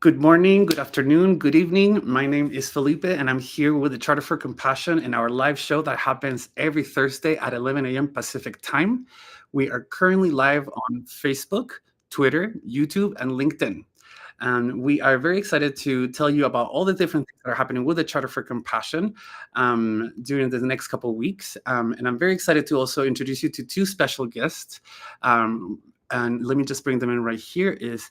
Good morning, good afternoon, good evening. My name is Felipe, and I'm here with the Charter for Compassion in our live show that happens every Thursday at 11 a.m. Pacific time. We are currently live on Facebook, Twitter, YouTube, and LinkedIn. And we are very excited to tell you about all the different things that are happening with the Charter for Compassion during the next couple of weeks. And I'm very excited to also introduce you to two special guests. And let me just bring them in right here. Is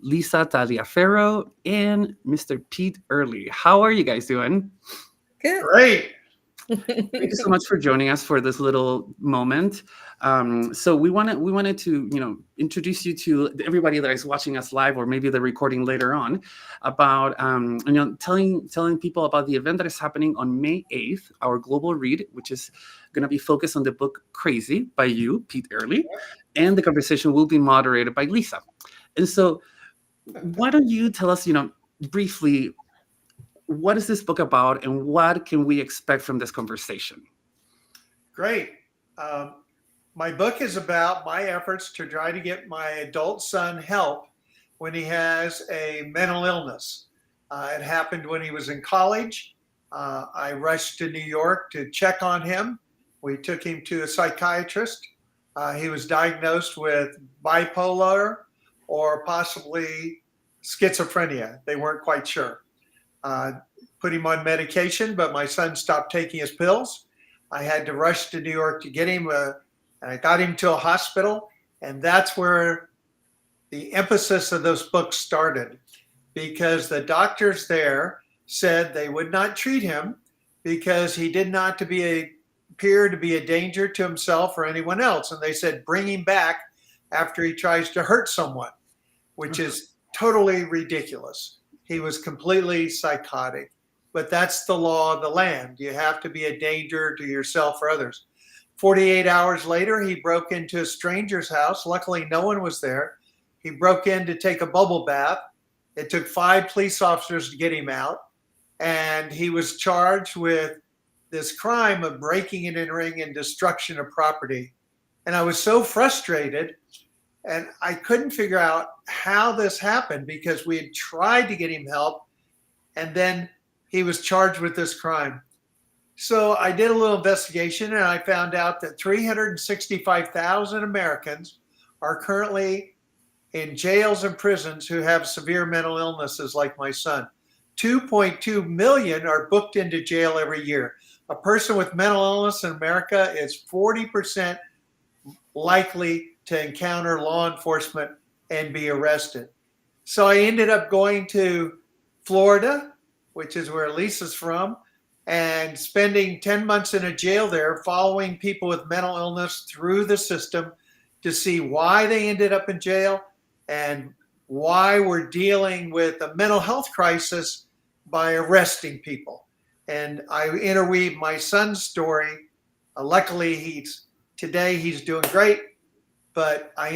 Lisa Taliaferro and Mr. Pete Early. How are you guys doing? Good. Great. Thank you so much for joining us for this little moment. So we wanted to introduce you to everybody that is watching us live, or maybe the recording later on, about telling people about the event that is happening on May 8th, our global read, which is going to be focused on the book Crazy by you, Pete Early, and the conversation will be moderated by Lisa. And so, why don't you tell us, briefly, what is this book about and what can we expect from this conversation? Great. My book is about my efforts to try to get my adult son help when he has a mental illness. It happened when he was in college. I rushed to New York to check on him. We took him to a psychiatrist. He was diagnosed with bipolar or possibly schizophrenia. They weren't quite sure. Put him on medication, but my son stopped taking his pills. I had to rush to New York to get him, and I got him to a hospital, and that's where the emphasis of those books started, because the doctors there said they would not treat him because he did not appear to be a danger to himself or anyone else, and they said bring him back after he tries to hurt someone, which is totally ridiculous. He was completely psychotic. But that's the law of the land. You have to be a danger to yourself or others. 48 hours later, he broke into a stranger's house. Luckily, no one was there. He broke in to take a bubble bath. It took 5 police officers to get him out. And he was charged with this crime of breaking and entering and destruction of property. And I was so frustrated, and I couldn't figure out how this happened because we had tried to get him help, and then he was charged with this crime. So I did a little investigation, and I found out that 365,000 Americans are currently in jails and prisons who have severe mental illnesses like my son. 2.2 million are booked into jail every year. A person with mental illness in America is 40% likely to encounter law enforcement and be arrested. So I ended up going to Florida, which is where Lisa's from, and spending 10 months in a jail there, following people with mental illness through the system to see why they ended up in jail and why we're dealing with a mental health crisis by arresting people. And I interweave my son's story. Luckily, today he's doing great, but I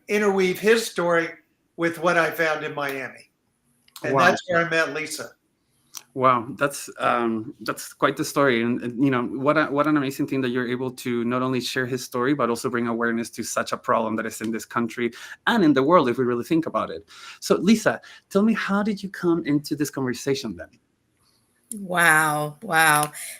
interweave his story with what I found in Miami. And Wow. That's where I met Lisa. Wow, that's quite the story, and what an amazing thing that you're able to not only share his story but also bring awareness to such a problem that is in this country and in the world if we really think about it. So, Lisa, tell me, how did you come into this conversation then? Wow.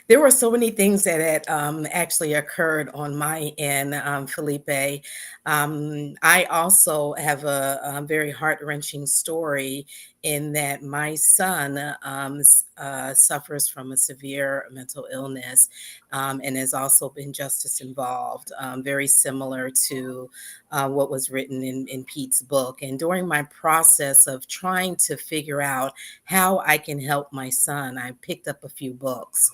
There were so many things that had actually occurred on my end, Felipe. I also have a very heart-wrenching story in that my son suffers from a severe mental illness and has also been justice involved, very similar to what was written in Pete's book. And during my process of trying to figure out how I can help my son, I picked up a few books.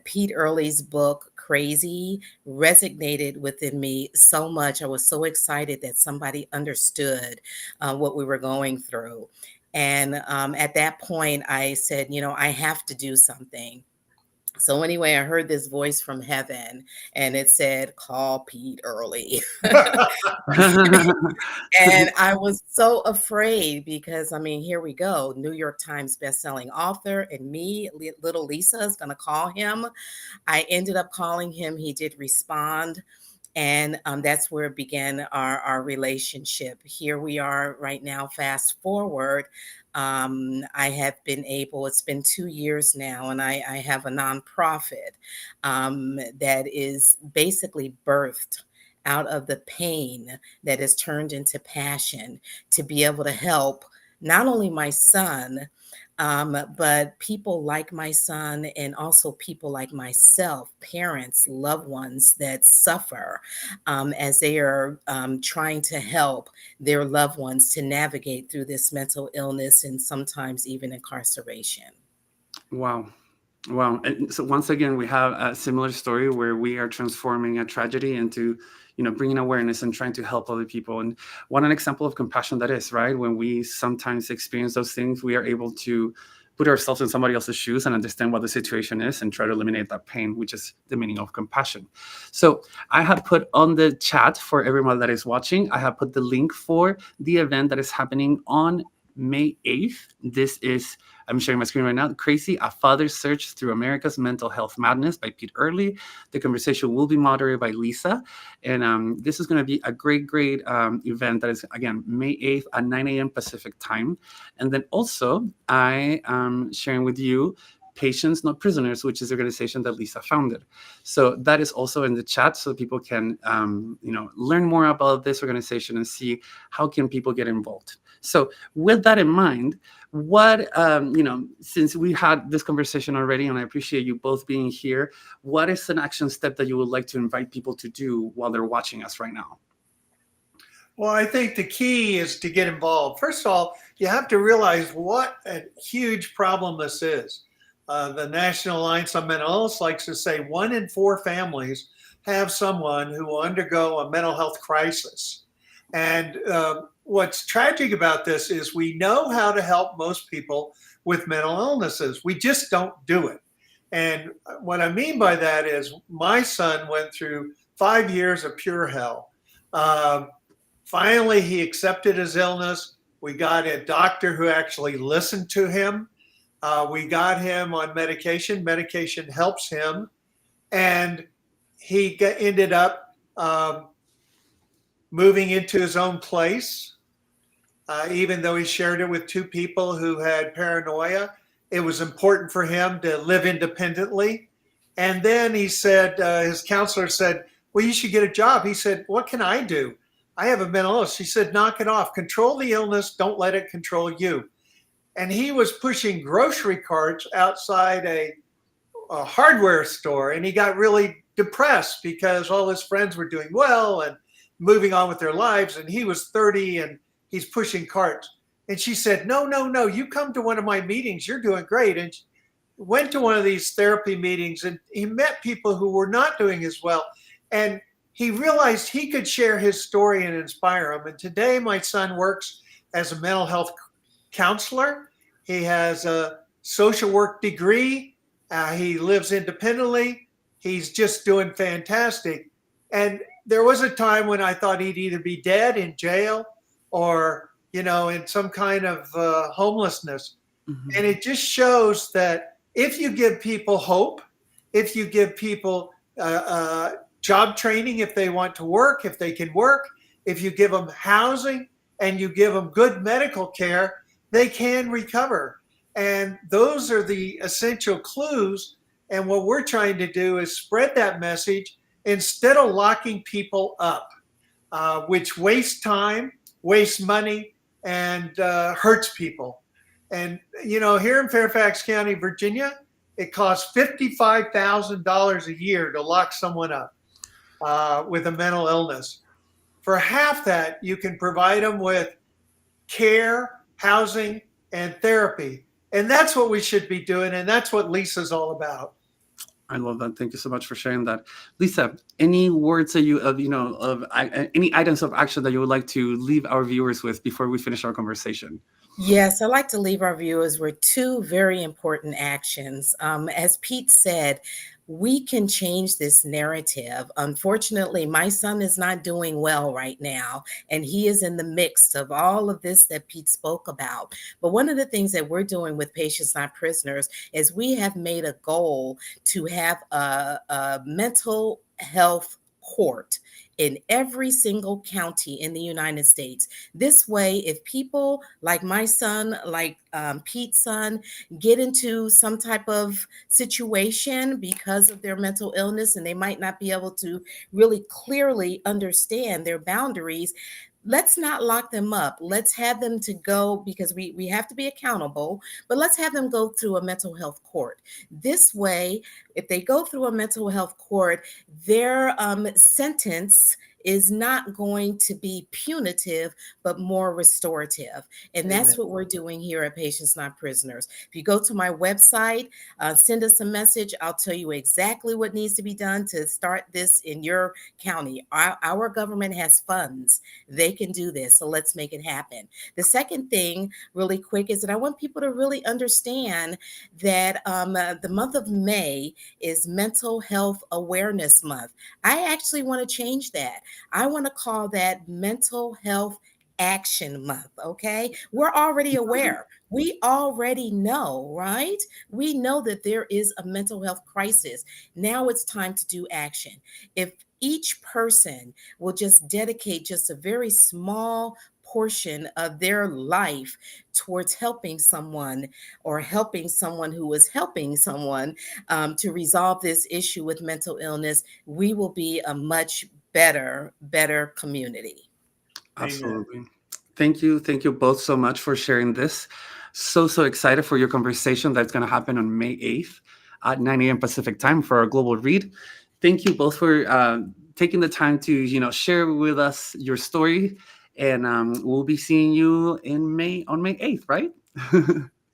Pete Early's book, Crazy, resonated within me so much. I was so excited that somebody understood what we were going through. And at that point, I said, I have to do something. So anyway, I heard this voice from heaven, and it said, call Pete Early. And I was so afraid because, here we go. New York Times bestselling author, and me, little Lisa, is going to call him. I ended up calling him. He did respond. And that's where it began our relationship. Here we are right now, fast forward. I have been able, it's been 2 years now, and I have a nonprofit that is basically birthed out of the pain that is turned into passion to be able to help not only my son, but people like my son and also people like myself, parents, loved ones that suffer as they are trying to help their loved ones to navigate through this mental illness and sometimes even incarceration. Wow. Wow. And so once again, we have a similar story where we are transforming a tragedy into, bringing awareness and trying to help other people. And what an example of compassion that is, right? When we sometimes experience those things, we are able to put ourselves in somebody else's shoes and understand what the situation is and try to eliminate that pain, which is the meaning of compassion. So I have put on the chat for everyone that is watching, I have put the link for the event that is happening on May 8th. This is, I'm sharing my screen right now, Crazy, A Father's Search Through America's Mental Health Madness by Pete Early. The conversation will be moderated by Lisa. And this is going to be a great event that is, again, May 8th at 9 a.m. Pacific time. And then also, I am sharing with you Patients Not Prisoners, which is the organization that Lisa founded. So that is also in the chat, so people can learn more about this organization and see how can people get involved. So with that in mind, what, since we had this conversation already, and I appreciate you both being here, what is an action step that you would like to invite people to do while they're watching us right now? Well, I think the key is to get involved. First of all, you have to realize what a huge problem this is. The National Alliance on Mental Illness likes to say 1 in 4 families have someone who will undergo a mental health crisis. And what's tragic about this is we know how to help most people with mental illnesses. We just don't do it. And what I mean by that is my son went through 5 years of pure hell. Finally, he accepted his illness. We got a doctor who actually listened to him. We got him on medication. Medication helps him. And he ended up moving into his own place. Even though he shared it with 2 people who had paranoia, it was important for him to live independently. And then he said, his counselor said, well, you should get a job. He said, what can I do? I have a mental illness. She said, knock it off. Control the illness. Don't let it control you. And he was pushing grocery carts outside a hardware store. And he got really depressed because all his friends were doing well and moving on with their lives. And he was 30 and he's pushing carts. And she said, no, you come to one of my meetings. You're doing great. And she went to one of these therapy meetings and he met people who were not doing as well. And he realized he could share his story and inspire them. And today my son works as a mental health counselor. He has a social work degree. He lives independently. He's just doing fantastic. And there was a time when I thought he'd either be dead in jail or, in some kind of homelessness. Mm-hmm. And it just shows that if you give people hope, if you give people job training, if they want to work, if they can work, if you give them housing and you give them good medical care, they can recover. And those are the essential clues. And what we're trying to do is spread that message instead of locking people up, which wastes time, wastes money, and hurts people. And, here in Fairfax County, Virginia, it costs $55,000 a year to lock someone up with a mental illness. For half that, you can provide them with care, housing, and therapy. And that's what we should be doing. And that's what Lisa's all about. I love that. Thank you so much for sharing that. Lisa, any words that any items of action that you would like to leave our viewers with before we finish our conversation? Yes, I'd like to leave our viewers with 2 very important actions. As Pete said, we can change this narrative. Unfortunately, my son is not doing well right now, and he is in the mix of all of this that Pete spoke about. But one of the things that we're doing with Patients Not Prisoners is we have made a goal to have a mental health court in every single county in the United States. This way, if people like my son, like Pete's son, get into some type of situation because of their mental illness and they might not be able to really clearly understand their boundaries, let's not lock them up. Let's have them to go, because we have to be accountable, but let's have them go through a mental health court. This way, if they go through a mental health court, their sentence is not going to be punitive, but more restorative. And Amen. that's what we're doing here at Patients Not Prisoners. If you go to my website, send us a message. I'll tell you exactly what needs to be done to start this in your county. Our government has funds. They can do this. So let's make it happen. The second thing, really quick, is that I want people to really understand that the month of May is Mental Health Awareness Month. I actually want to change that. I want to call that Mental Health Action Month. Okay. We're already aware. We already know, right? We know that there is a mental health crisis. Now it's time to do action. If each person will just dedicate just a very small portion of their life towards helping someone, or helping someone who is helping someone to resolve this issue with mental illness, we will be a much better community. Amen. Absolutely. Thank you both so much for sharing this. So excited for your conversation that's going to happen on May 8th at 9 a.m. Pacific time for our global read. Thank you both for taking the time to share with us your story, and we'll be seeing you in May on May 8th, right?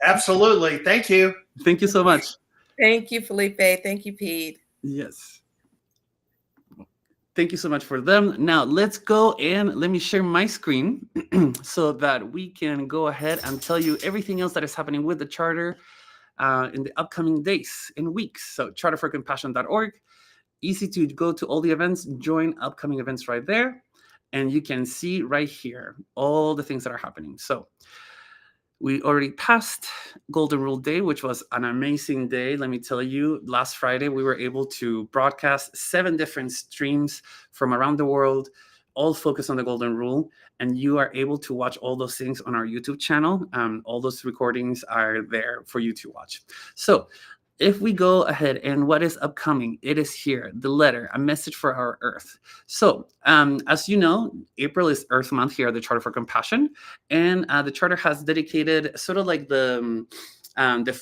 Absolutely. Thank you. Thank you so much. Thank you, Felipe. Thank you, Pete. Yes. Thank you so much for them. Now let's go and let me share my screen so that we can go ahead and tell you everything else that is happening with the charter in the upcoming days and weeks. So charterforcompassion.org. Easy to go to all the events, join upcoming events right there, and you can see right here all the things that are happening. So we already passed Golden Rule Day, which was an amazing day. Let me tell you, last Friday, we were able to broadcast 7 different streams from around the world, all focused on the Golden Rule. And you are able to watch all those things on our YouTube channel. All those recordings are there for you to watch. So if we go ahead and what is upcoming, it is here, the letter, a message for our earth. So as you know, April is Earth Month here at the Charter for Compassion. And the Charter has dedicated sort of like the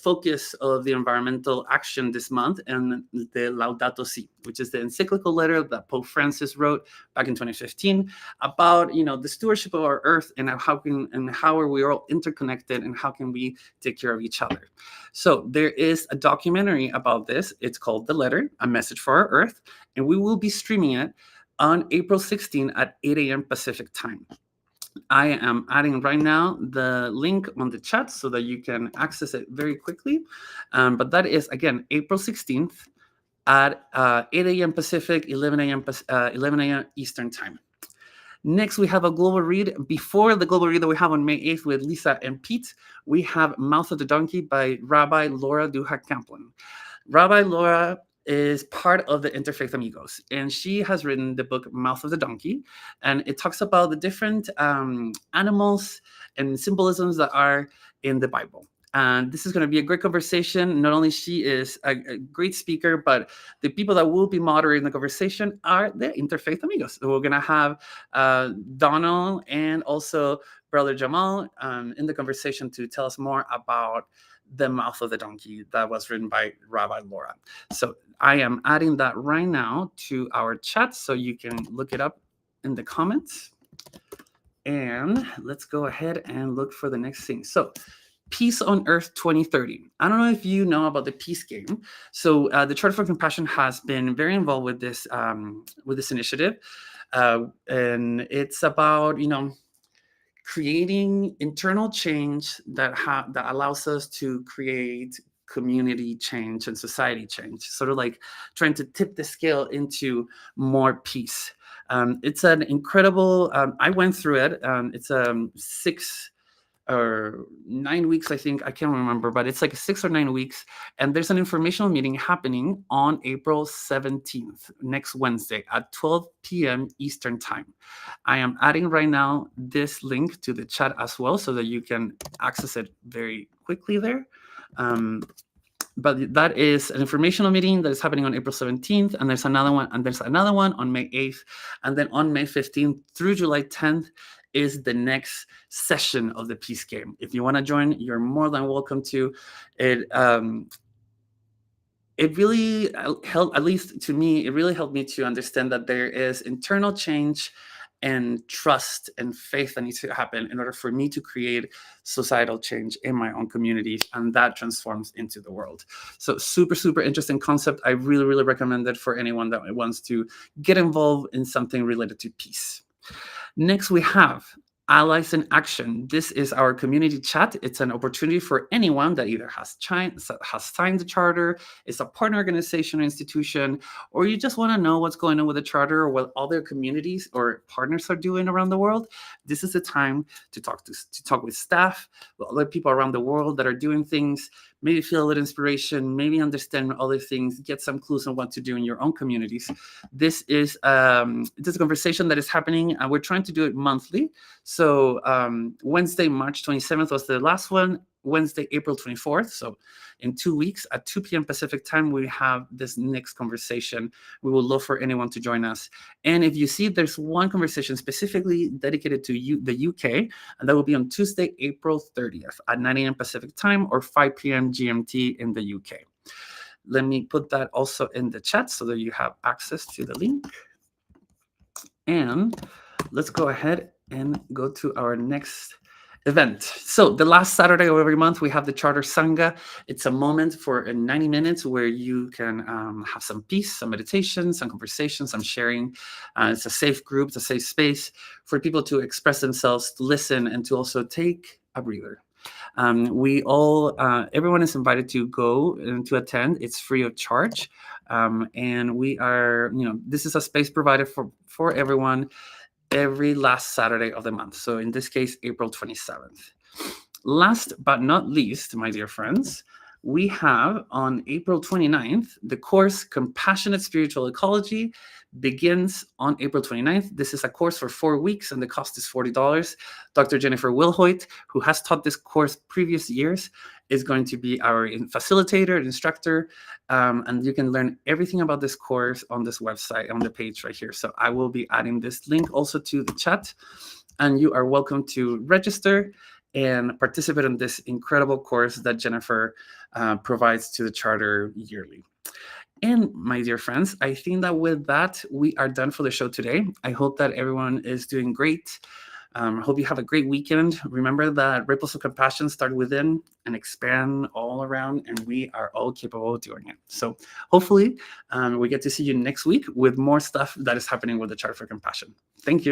focus of the environmental action this month, and the Laudato Si, which is the encyclical letter that Pope Francis wrote back in 2015 about the stewardship of our earth, and how are we all interconnected, and how can we take care of each other. So there is a documentary about this. It's called The Letter, A Message for Our Earth, and we will be streaming it on April 16 at 8 a.m. Pacific time. I am adding right now the link on the chat so that you can access it very quickly. But that is, again, April 16th at 8 a.m. Pacific, 11 a.m. Eastern time. Next, we have a global read. Before the global read that we have on May 8th with Lisa and Pete, we have Mouth of the Donkey by Rabbi Laura Dugan-Kapplan. Rabbi Laura is part of the Interfaith Amigos, and she has written the book Mouth of the Donkey, and it talks about the different animals and symbolisms that are in the Bible. And this is going to be a great conversation. Not only she is a great speaker, but the people that will be moderating the conversation are the Interfaith Amigos. So we're going to have Donald and also Brother Jamal in the conversation to tell us more about the Mouth of the Donkey that was written by Rabbi Laura. So I am adding that right now to our chat so you can look it up in the comments. And let's go ahead and look for the next thing. So Peace on Earth 2030. I don't know if you know about the Peace Game. So the Charter for Compassion has been very involved with this initiative, and it's about creating internal change that allows us to create community change and society change. Sort of like trying to tip the scale into more peace. It's an incredible. I went through it. It's a or 9 weeks, I think. I can't remember, but it's like 6 or 9 weeks. And there's an informational meeting happening on April 17th, next Wednesday at 12 p.m. Eastern Time. I am adding right now this link to the chat as well so that you can access it very quickly there. But that is an informational meeting that is happening on April 17th, and there's another one on May 8th, and then on May 15th through July 10th is the next session of the Peace Game. If you want to join, you're more than welcome to. It really helped, at least to me, it really helped me to understand that there is internal change and trust and faith that needs to happen in order for me to create societal change in my own community, and that transforms into the world. So super, super interesting concept. I really, really recommend it for anyone that wants to get involved in something related to peace. Next, we have Allies in Action. This is our community chat. It's an opportunity for anyone that either has signed the charter, is a partner organization or institution, or you just want to know what's going on with the charter or what other communities or partners are doing around the world. This is the time to talk with staff, with other people around the world that are doing things, maybe feel a little inspiration, maybe understand other things, get some clues on what to do in your own communities. This is a conversation that is happening, and we're trying to do it monthly. So Wednesday, March 27th was the last one. Wednesday, April 24th. So in 2 weeks at 2 p.m. Pacific time, we have this next conversation. We would love for anyone to join us. And if you see, there's one conversation specifically dedicated to the UK, and that will be on Tuesday, April 30th at 9 a.m. Pacific time or 5 p.m. GMT in the UK. Let me put that also in the chat so that you have access to the link. And let's go ahead and go to our next event. So the last Saturday of every month, we have the Charter Sangha. It's a moment for 90 minutes where you can have some peace, some meditation, some conversation, some sharing. It's a safe group, it's a safe space for people to express themselves, to listen, and to also take a breather. Everyone is invited to go and to attend. It's free of charge. And we are, this is a space provided for everyone every last Saturday of the month. So in this case, April 27th. Last but not least, my dear friends, we have on April 29th, the course Compassionate Spiritual Ecology begins on April 29th. This is a course for 4 weeks, and the cost is $40. Dr. Jennifer Wilhoit, who has taught this course previous years, is going to be our facilitator, instructor, and you can learn everything about this course on this website, on the page right here. So I will be adding this link also to the chat, and you are welcome to register and participate in this incredible course that Jennifer provides to the charter yearly. And my dear friends, I think that with that, we are done for the show today. I hope that everyone is doing great. I hope you have a great weekend. Remember that ripples of compassion start within and expand all around, and we are all capable of doing it. So hopefully we get to see you next week with more stuff that is happening with the Charter for Compassion. Thank you.